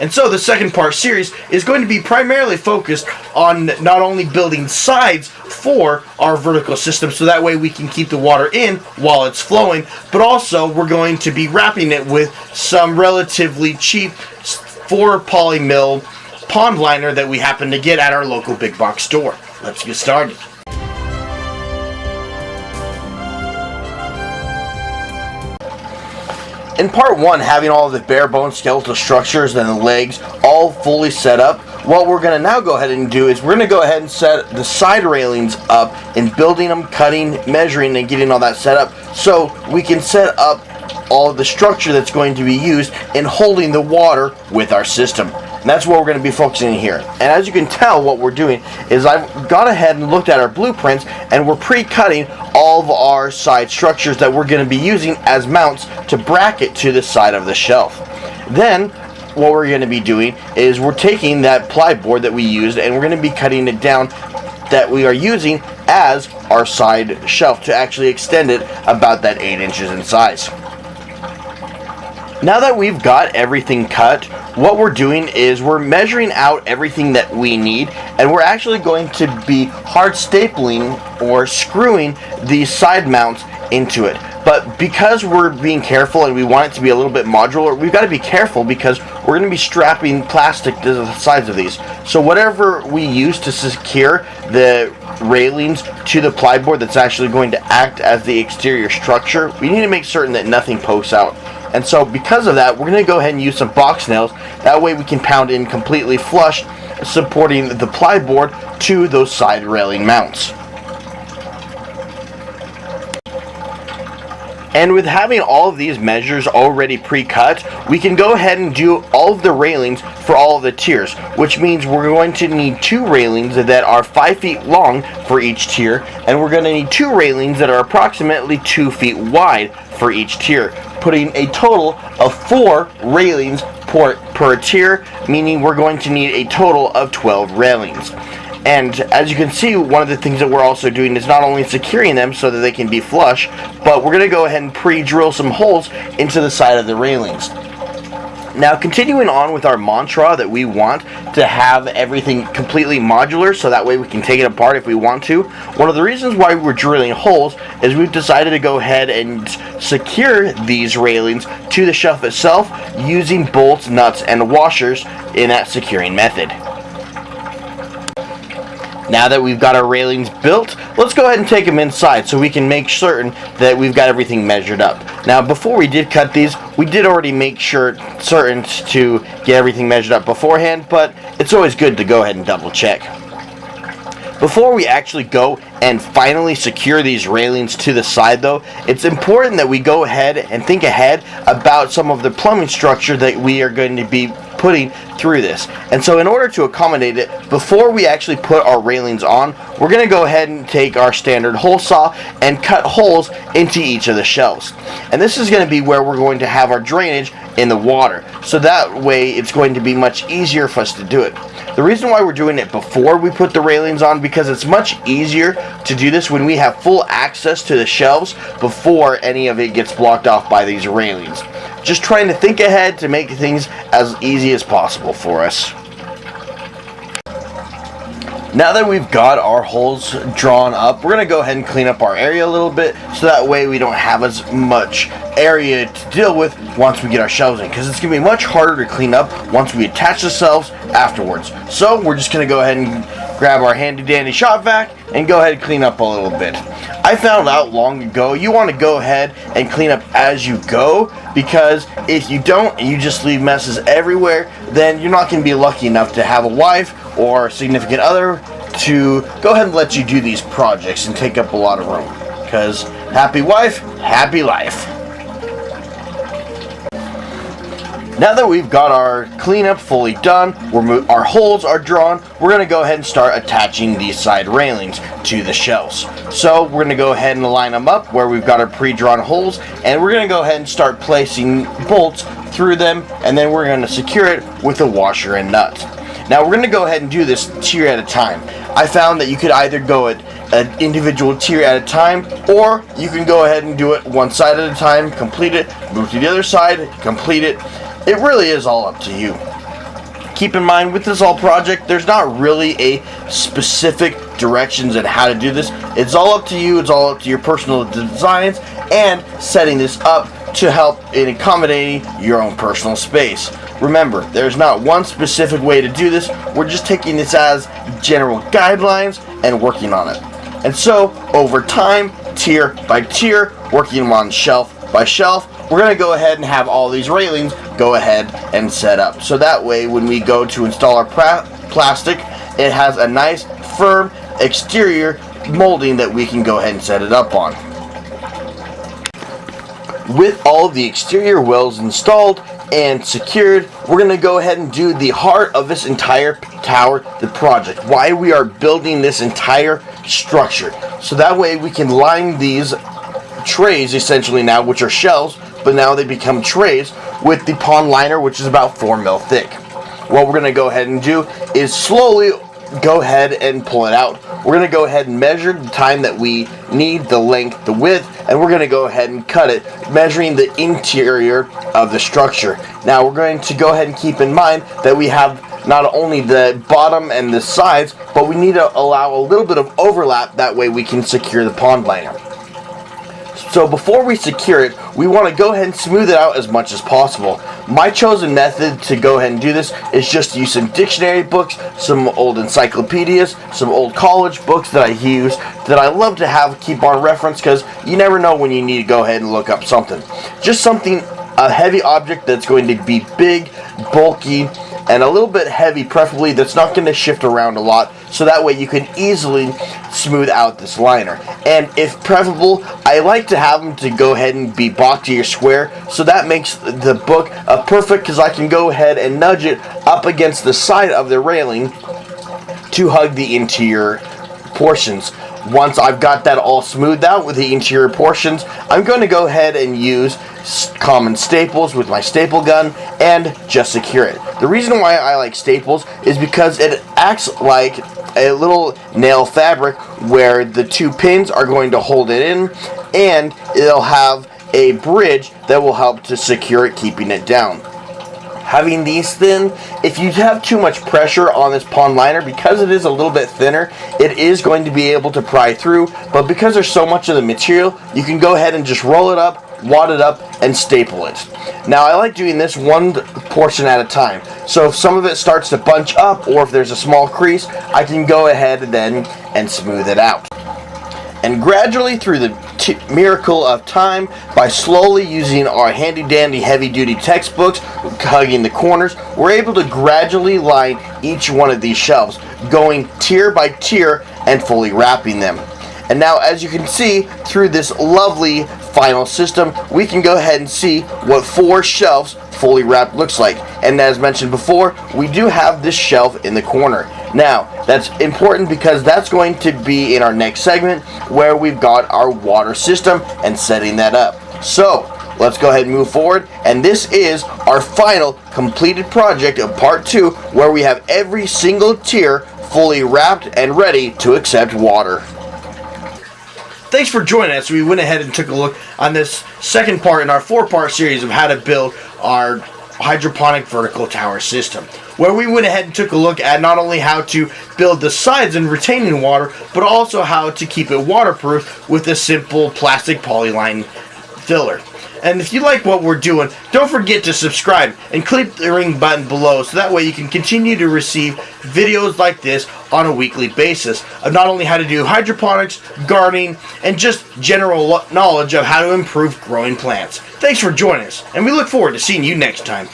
And so the second part series is going to be primarily focused on not only building sides for our vertical system so that way we can keep the water in while it's flowing, but also we're going to be wrapping it with some relatively cheap 4-poly mil pond liner that we happen to get at our local big box store. Let's get started. In part 1, having all of the bare bones skeletal structures and the legs all fully set up, what we're going to now go ahead and do is we're going to go ahead and set the side railings up and building them, cutting, measuring, and getting all that set up so we can set up all of the structure that's going to be used in holding the water with our system. And that's what we're going to be focusing on here. And as you can tell, what we're doing is I've gone ahead and looked at our blueprints and we're pre-cutting all of our side structures that we're going to be using as mounts to bracket to the side of the shelf. Then what we're going to be doing is we're taking that ply board that we used and we're going to be cutting it down that we are using as our side shelf to actually extend it about that 8 inches in size. Now that we've got everything cut, what we're doing is we're measuring out everything that we need, and we're actually going to be hard stapling or screwing these side mounts into it. But because we're being careful and we want it to be a little bit modular, we've got to be careful because we're going to be strapping plastic to the sides of these. So whatever we use to secure the railings to the plyboard that's actually going to act as the exterior structure, we need to make certain that nothing pokes out. And so because of that, we're going to go ahead and use some box nails. That way we can pound in completely flush, supporting the plyboard to those side railing mounts. And with having all of these measures already pre-cut, we can go ahead and do all of the railings for all of the tiers, which means we're going to need 2 railings that are 5 feet long for each tier, and we're going to need 2 railings that are approximately 2 feet wide for each tier, putting a total of 4 railings per tier, meaning we're going to need a total of 12 railings. And as you can see, one of the things that we're also doing is not only securing them so that they can be flush, but we're going to go ahead and pre-drill some holes into the side of the railings. Now, continuing on with our mantra that we want to have everything completely modular so that way we can take it apart if we want to, one of the reasons why we're drilling holes is we've decided to go ahead and secure these railings to the shelf itself using bolts, nuts, and washers in that securing method. Now that we've got our railings built, let's go ahead and take them inside so we can make certain that we've got everything measured up. Now, before we did cut these, we did already make certain to get everything measured up beforehand, but it's always good to go ahead and double check. Before we actually go and finally secure these railings to the side though, it's important that we go ahead and think ahead about some of the plumbing structure that we are going to be putting through this. And so in order to accommodate it, before we actually put our railings on, we're going to go ahead and take our standard hole saw and cut holes into each of the shelves. And this is going to be where we're going to have our drainage in the water. So that way it's going to be much easier for us to do it. The reason why we're doing it before we put the railings on, because it's much easier to do this when we have full access to the shelves before any of it gets blocked off by these railings. Just trying to think ahead to make things as easy as possible for us. Now that we've got our holes drawn up, we're going to go ahead and clean up our area a little bit so that way we don't have as much area to deal with once we get our shelves in, because it's going to be much harder to clean up once we attach the shelves afterwards. So we're just going to go ahead and grab our handy dandy shop vac and go ahead and clean up a little bit. I found out long ago you want to go ahead and clean up as you go, because if you don't and you just leave messes everywhere, then you're not going to be lucky enough to have a wife or significant other to go ahead and let you do these projects and take up a lot of room, because happy wife, happy life. Now that we've got our cleanup fully done, our holes are drawn, we're going to go ahead and start attaching these side railings to the shelves. So we're going to go ahead and line them up where we've got our pre-drawn holes, and we're going to go ahead and start placing bolts through them, and then we're going to secure it with a washer and nuts. Now we're going to go ahead and do this tier at a time. I found that you could either go at an individual tier at a time, or you can go ahead and do it one side at a time, complete it, move to the other side, complete it. It really is all up to you. keep in mind with this all project, there's not really a specific directions on how to do this. It's all up to you. It's all up to your personal designs and setting this up to help in accommodating your own personal space. Remember, there's not one specific way to do this. We're just taking this as general guidelines and working on it. And so, over time, tier by tier, working on shelf by shelf, we're going to go ahead and have all these railings go ahead and set up. So that way, when we go to install our plastic, it has a nice, firm exterior molding that we can go ahead and set it up on. With all of the exterior wells installed and secured, we're going to go ahead and do the heart of this entire tower, the project. Why we are building this entire structure. So that way we can line these trays essentially now, which are shelves, but now they become trays with the pond liner, which is about 4 mil thick. What we're going to go ahead and do is slowly go ahead and pull it out. We're going to go ahead and measure the time that we need, the length, the width, and we're going to go ahead and cut it, measuring the interior of the structure. Now we're going to go ahead and keep in mind that we have not only the bottom and the sides, but we need to allow a little bit of overlap, that way we can secure the pond liner. So before we secure it, we want to go ahead and smooth it out as much as possible. My chosen method to go ahead and do this is just to use some dictionary books, some old encyclopedias, some old college books that I use that I love to have keep on reference, because you never know when you need to go ahead and look up something. Just something, a heavy object that's going to be big, bulky, and a little bit heavy, preferably, that's not going to shift around a lot, so that way you can easily smooth out this liner. And if preferable, I like to have them to go ahead and be boxy or square, so that makes the book perfect, because I can go ahead and nudge it up against the side of the railing to hug the interior portions. Once I've got that all smoothed out with the interior portions, I'm going to go ahead and use common staples with my staple gun and just secure it. The reason why I like staples is because it acts like a little nail fabric where the two pins are going to hold it in, and it'll have a bridge that will help to secure it, keeping it down. Having these thin, if you have too much pressure on this pond liner, because it is a little bit thinner, it is going to be able to pry through, but because there's so much of the material, you can go ahead and just roll it up, wad it up, and staple it. Now I like doing this one portion at a time, so if some of it starts to bunch up, or if there's a small crease, I can go ahead and smooth it out. And gradually, through the miracle of time, by slowly using our handy-dandy heavy-duty textbooks, hugging the corners, we're able to gradually line each one of these shelves, going tier by tier and fully wrapping them. And now, as you can see, through this lovely final system, we can go ahead and see what 4 shelves fully wrapped looks like. And as mentioned before, we do have this shelf in the corner. Now, that's important because that's going to be in our next segment, where we've got our water system and setting that up. So, let's go ahead and move forward, and this is our final completed project of part 2, where we have every single tier fully wrapped and ready to accept water. Thanks for joining us. We went ahead and took a look on this second part in our 4-part series of how to build our hydroponic vertical tower system, where we went ahead and took a look at not only how to build the sides and retaining water, but also how to keep it waterproof with a simple plastic polyline filler. And if you like what we're doing, don't forget to subscribe and click the ring button below, so that way you can continue to receive videos like this on a weekly basis of not only how to do hydroponics, gardening, and just general knowledge of how to improve growing plants. Thanks for joining us, and we look forward to seeing you next time.